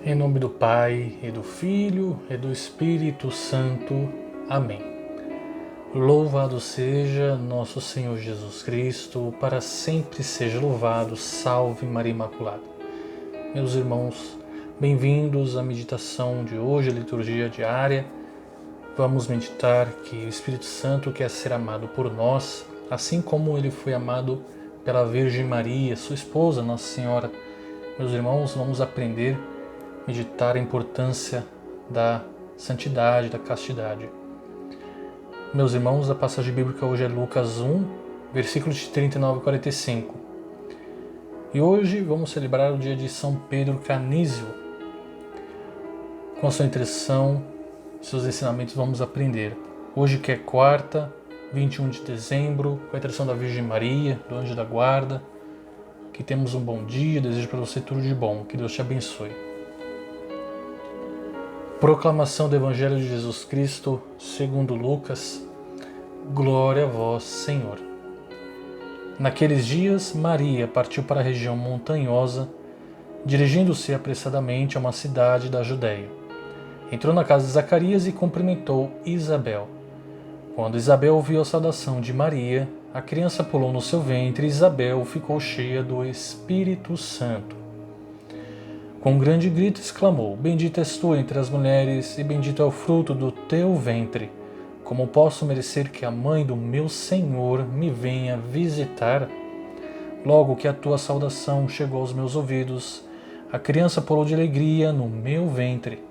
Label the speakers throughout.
Speaker 1: Em nome do Pai, e do Filho, e do Espírito Santo. Amém. Louvado seja nosso Senhor Jesus Cristo, para sempre seja louvado. Salve Maria Imaculada. Meus irmãos, bem-vindos à meditação de hoje, a liturgia diária. Vamos meditar que o Espírito Santo quer ser amado por nós, assim como ele foi amado pela Virgem Maria, sua esposa, Nossa Senhora. Meus irmãos, vamos aprender, meditar a importância da santidade, da castidade. Meus irmãos, a passagem bíblica hoje é Lucas 1, versículos de 39 a 45. E hoje vamos celebrar o dia de São Pedro Canísio. Com a sua intercessão, seus ensinamentos vamos aprender. Hoje que é quarta, 21 de dezembro, com a intercessão da Virgem Maria, do Anjo da Guarda, que temos um bom dia, desejo para você tudo de bom, que Deus te abençoe. Proclamação do Evangelho de Jesus Cristo, segundo Lucas. Glória a vós, Senhor. Naqueles dias, Maria partiu para a região montanhosa, dirigindo-se apressadamente a uma cidade da Judéia. Entrou na casa de Zacarias e cumprimentou Isabel. Quando Isabel ouviu a saudação de Maria, a criança pulou no seu ventre e Isabel ficou cheia do Espírito Santo. Com um grande grito exclamou: Bendita és tu entre as mulheres, e bendito é o fruto do teu ventre. Como posso merecer que a mãe do meu Senhor me venha visitar? Logo que a tua saudação chegou aos meus ouvidos, a criança pulou de alegria no meu ventre.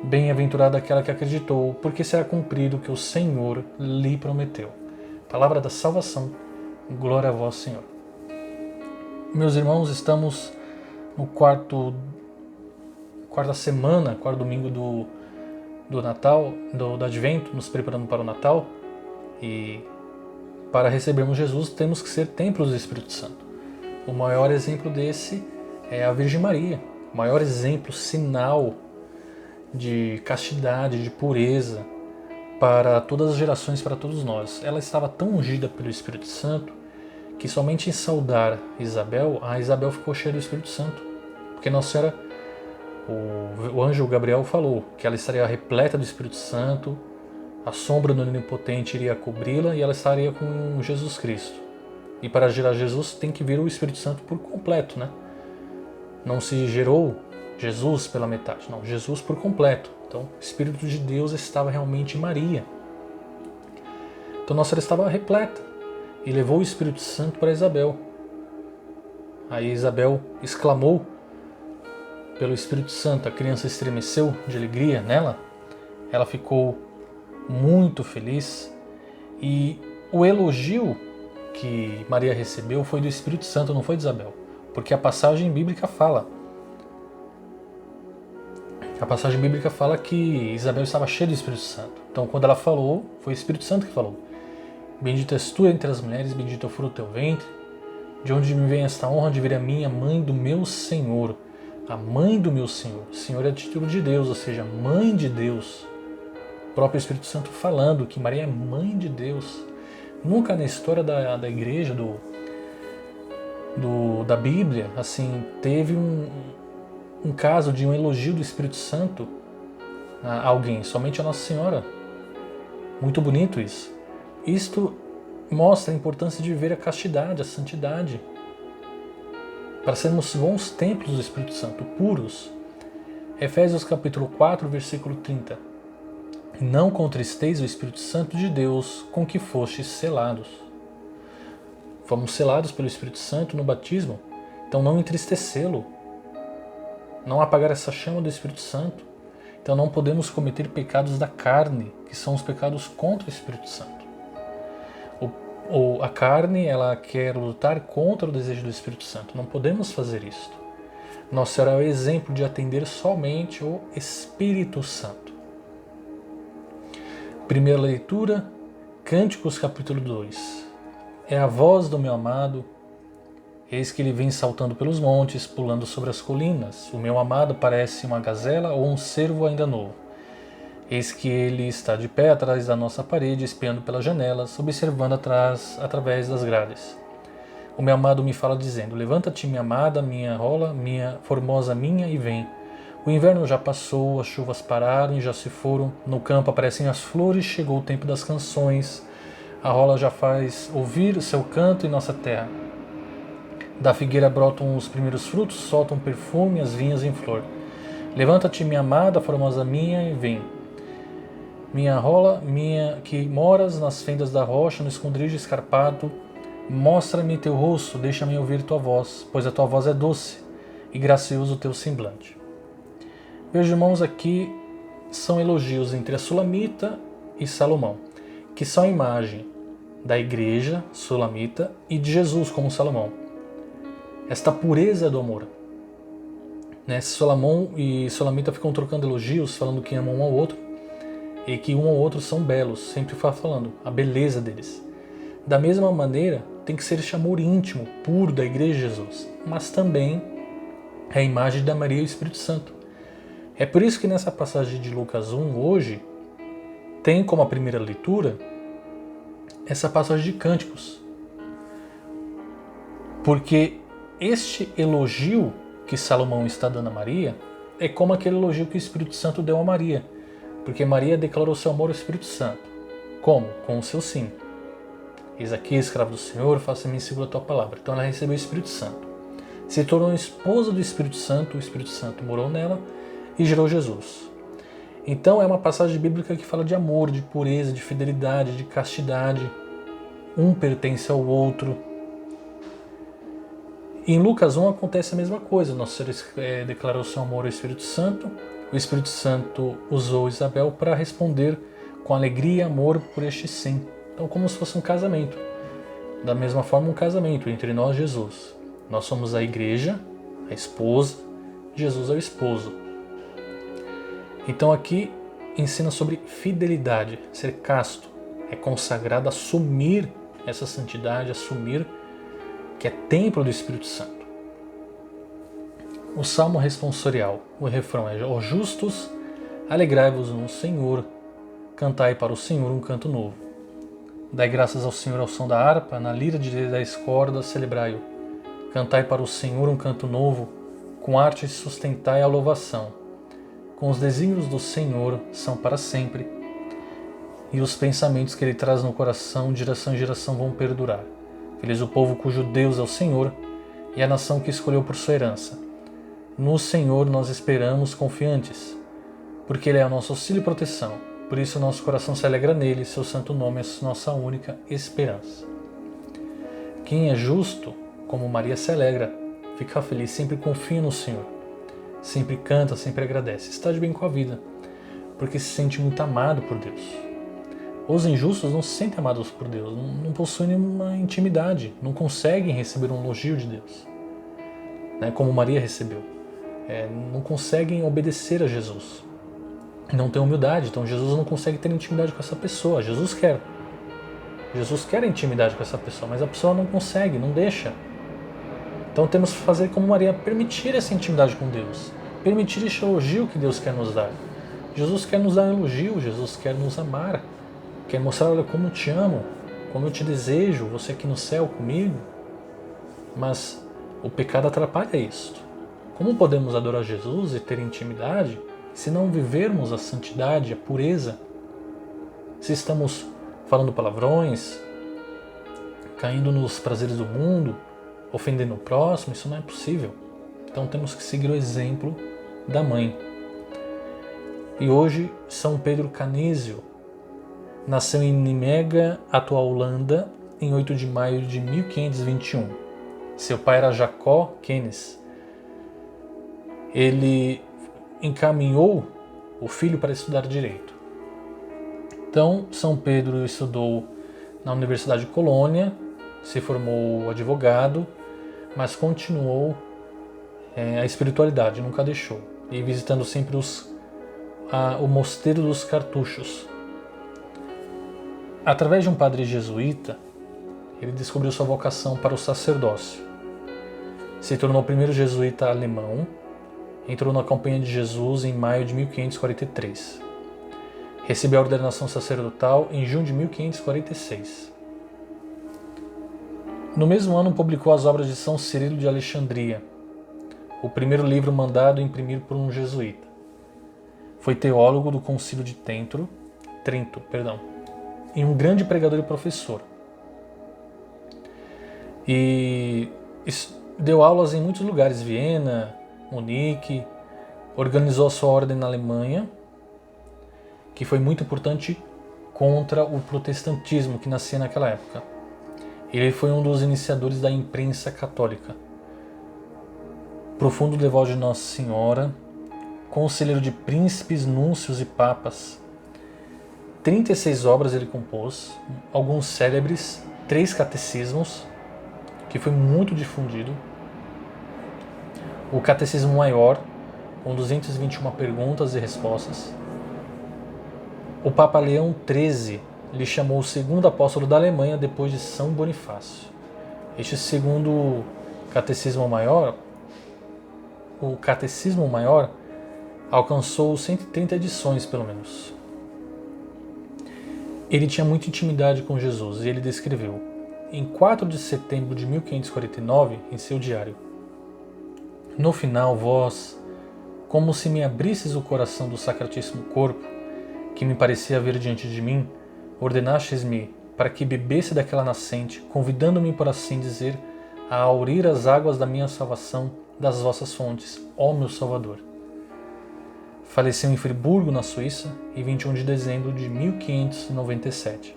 Speaker 1: Bem-aventurada aquela que acreditou, porque será cumprido o que o Senhor lhe prometeu. Palavra da salvação. Glória a vós, Senhor. Meus irmãos, estamos no quarta semana, quarto domingo do Natal, do Advento, nos preparando para o Natal. E para recebermos Jesus temos que ser templos do Espírito Santo. O maior exemplo desse é a Virgem Maria. O maior exemplo, sinal de castidade, de pureza para todas as gerações, para todos nós. Ela estava tão ungida pelo Espírito Santo que somente em saudar Isabel, a Isabel ficou cheia do Espírito Santo. Porque Nossa Senhora, o anjo Gabriel falou que ela estaria repleta do Espírito Santo, a sombra do Onipotente iria cobri-la e ela estaria com Jesus Cristo. E para gerar Jesus tem que vir o Espírito Santo por completo, né? Não se gerou Jesus pela metade, não, Jesus por completo. Então o Espírito de Deus estava realmente em Maria. Então Nossa Senhora estava repleta e levou o Espírito Santo para Isabel. Aí Isabel exclamou pelo Espírito Santo, a criança estremeceu de alegria nela, ela ficou muito feliz e o elogio que Maria recebeu foi do Espírito Santo, não foi de Isabel, porque a passagem bíblica fala que Isabel estava cheia do Espírito Santo. Então quando ela falou, foi o Espírito Santo que falou: Bendita és tu entre as mulheres, bendito é o fruto do teu ventre, de onde me vem esta honra de vir a mim, a mãe do meu Senhor. A mãe do meu Senhor. Senhor é título de Deus, ou seja, mãe de Deus. O próprio Espírito Santo falando que Maria é mãe de Deus. Nunca na história da igreja, da Bíblia, assim, teve um caso de um elogio do Espírito Santo a alguém, somente a Nossa Senhora. Muito bonito isso. Isto mostra a importância de viver a castidade, a santidade, para sermos bons templos do Espírito Santo, puros. Efésios capítulo 4, versículo 30. Não contristeis o Espírito Santo de Deus, com que fostes selados. Fomos selados pelo Espírito Santo no batismo, então não entristecê-lo, não apagar essa chama do Espírito Santo. Então não podemos cometer pecados da carne, que são os pecados contra o Espírito Santo. A carne, ela quer lutar contra o desejo do Espírito Santo. Não podemos fazer isto. Nossa Senhora é o exemplo de atender somente o Espírito Santo. Primeira leitura, Cânticos capítulo 2. É a voz do meu amado, eis que ele vem saltando pelos montes, pulando sobre as colinas. O meu amado parece uma gazela ou um cervo ainda novo. Eis que ele está de pé atrás da nossa parede, espiando pelas janelas, observando através das grades. O meu amado me fala dizendo: Levanta-te, minha amada, minha rola, minha formosa minha, e vem. O inverno já passou, as chuvas pararam e já se foram. No campo aparecem as flores, chegou o tempo das canções. A rola já faz ouvir o seu canto em nossa terra. Da figueira brotam os primeiros frutos, soltam perfume as vinhas em flor. Levanta-te, minha amada, formosa minha, e vem. Minha rola, minha que moras nas fendas da rocha, no esconderijo escarpado, mostra-me teu rosto, deixa-me ouvir tua voz, pois a tua voz é doce e gracioso o teu semblante. Meus irmãos, aqui são elogios entre a Sulamita e Salomão, que são a imagem da igreja sulamita e de Jesus como Salomão. Esta pureza do amor. Salomão e Sulamita ficam trocando elogios, falando que amam um ao outro e que um ao outro são belos, sempre falando a beleza deles. Da mesma maneira, tem que ser esse amor íntimo, puro da igreja de Jesus, mas também é a imagem da Maria e o Espírito Santo. É por isso que nessa passagem de Lucas 1, hoje, tem como a primeira leitura essa passagem de Cânticos. Porque este elogio que Salomão está dando a Maria é como aquele elogio que o Espírito Santo deu a Maria. Porque Maria declarou seu amor ao Espírito Santo. Como? Com o seu sim. Eis aqui, escravo do Senhor, faça-me segundo a tua palavra. Então ela recebeu o Espírito Santo. Se tornou esposa do Espírito Santo, o Espírito Santo morou nela e gerou Jesus. Então é uma passagem bíblica que fala de amor, de pureza, de fidelidade, de castidade. Um pertence ao outro. Em Lucas 1 acontece a mesma coisa. Nosso Senhor declarou seu amor ao Espírito Santo. O Espírito Santo usou Isabel para responder com alegria e amor por este sim. Então, como se fosse um casamento. Da mesma forma, um casamento entre nós e Jesus. Nós somos a igreja, a esposa, Jesus é o esposo. Então aqui ensina sobre fidelidade, ser casto, é consagrado, assumir essa santidade, assumir que é templo do Espírito Santo. O salmo responsorial, o refrão é: ó justos, alegrai-vos no Senhor, cantai para o Senhor um canto novo. Dai graças ao Senhor ao som da harpa, na lira de 10 cordas celebrai-o. Cantai para o Senhor um canto novo, com arte sustentai a louvação. Com os desígnios do Senhor são para sempre, e os pensamentos que Ele traz no coração, de geração em geração, vão perdurar. Feliz o povo cujo Deus é o Senhor, e a nação que escolheu por sua herança. No Senhor nós esperamos confiantes, porque Ele é o nosso auxílio e proteção. Por isso nosso coração se alegra nele, seu santo nome é nossa única esperança. Quem é justo, como Maria se alegra, fica feliz, sempre confia no Senhor. Sempre canta, sempre agradece. Está de bem com a vida, porque se sente muito amado por Deus. Os injustos não se sentem amados por Deus, não possuem uma intimidade, não conseguem receber um elogio de Deus, como Maria recebeu. Não conseguem obedecer a Jesus. Não tem humildade, então Jesus não consegue ter intimidade com essa pessoa. Jesus quer intimidade com essa pessoa, mas a pessoa não consegue, não deixa. Então temos que fazer como Maria, permitir essa intimidade com Deus, permitir esse elogio que Deus quer nos dar. Jesus quer nos dar um elogio, Jesus quer nos amar, quer mostrar: olha como eu te amo, como eu te desejo, você aqui no céu comigo. Mas o pecado atrapalha isso. Como podemos adorar Jesus e ter intimidade se não vivermos a santidade, a pureza? Se estamos falando palavrões, caindo nos prazeres do mundo, ofendendo o próximo, isso não é possível. Então temos que seguir o exemplo da mãe. E hoje São Pedro Canizio nasceu em Nimega, atual Holanda, em 8 de maio de 1521. Seu pai era Jacó Kenes. Ele encaminhou o filho para estudar direito. Então São Pedro estudou na Universidade de Colônia, se formou advogado, mas continuou a espiritualidade, nunca deixou, e visitando sempre o mosteiro dos cartuchos. Através de um padre jesuíta, ele descobriu sua vocação para o sacerdócio. Se tornou o primeiro jesuíta alemão, entrou na Companhia de Jesus em maio de 1543. Recebeu a ordenação sacerdotal em junho de 1546. No mesmo ano publicou as obras de São Cirilo de Alexandria, o primeiro livro mandado imprimir por um jesuíta. Foi teólogo do Concílio de Trento, e um grande pregador e professor. E deu aulas em muitos lugares, Viena, Munique, organizou a sua ordem na Alemanha, que foi muito importante contra o protestantismo que nascia naquela época. Ele foi um dos iniciadores da imprensa católica. Profundo devoto de Nossa Senhora, conselheiro de príncipes, núncios e papas. 36 obras ele compôs, alguns célebres, 3 catecismos, que foi muito difundido. O Catecismo Maior, com 221 perguntas e respostas. O Papa Leão XIII lhe chamou o segundo apóstolo da Alemanha depois de São Bonifácio. Este segundo Catecismo Maior, o Catecismo Maior, alcançou 130 edições, pelo menos. Ele tinha muita intimidade com Jesus e ele descreveu, em 4 de setembro de 1549, em seu diário: no final, vós, como se me abrisses o coração do sacratíssimo corpo, que me parecia ver diante de mim, ordenastes-me para que bebesse daquela nascente, convidando-me, por assim dizer, a aurir as águas da minha salvação das vossas fontes, ó meu Salvador. Faleceu em Friburgo, na Suíça, em 21 de dezembro de 1597.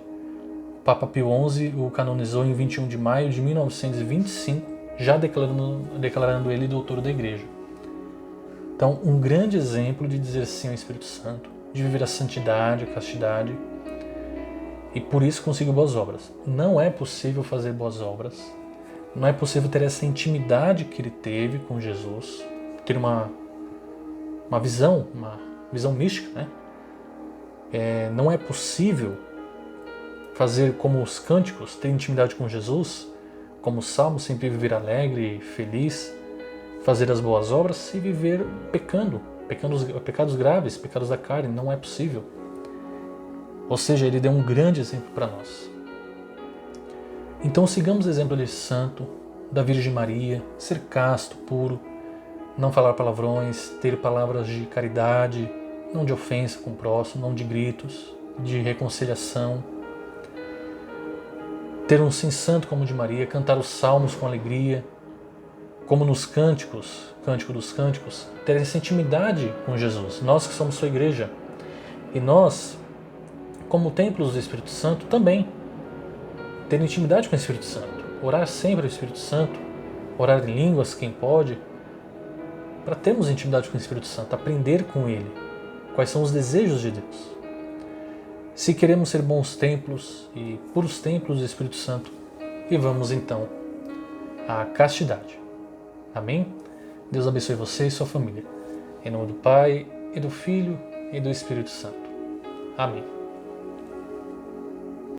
Speaker 1: O Papa Pio XI o canonizou em 21 de maio de 1925, já declarando ele doutor da Igreja. Então, um grande exemplo de dizer sim ao Espírito Santo, de viver a santidade, a castidade, e por isso conseguiu boas obras. Não é possível fazer boas obras, não é possível ter essa intimidade que ele teve com Jesus, ter uma visão mística, né? Não é possível fazer como os cânticos, ter intimidade com Jesus, como o Salmo, sempre viver alegre e feliz, fazer as boas obras e viver pecados graves, pecados da carne. Não é possível. Ou seja, ele deu um grande exemplo para nós. Então sigamos o exemplo de santo, da Virgem Maria, ser casto, puro, não falar palavrões, ter palavras de caridade, não de ofensa com o próximo, não de gritos, de reconciliação. Ter um sim santo como o de Maria, cantar os salmos com alegria, como nos cânticos, Cântico dos Cânticos, ter essa intimidade com Jesus, nós que somos sua igreja. E nós, como templos do Espírito Santo, também ter intimidade com o Espírito Santo, orar sempre ao Espírito Santo, orar em línguas, quem pode, para termos intimidade com o Espírito Santo, aprender com Ele quais são os desejos de Deus. Se queremos ser bons templos e puros templos do Espírito Santo, vivamos então a castidade. Amém? Deus abençoe você e sua família. Em nome do Pai, e do Filho, e do Espírito Santo. Amém.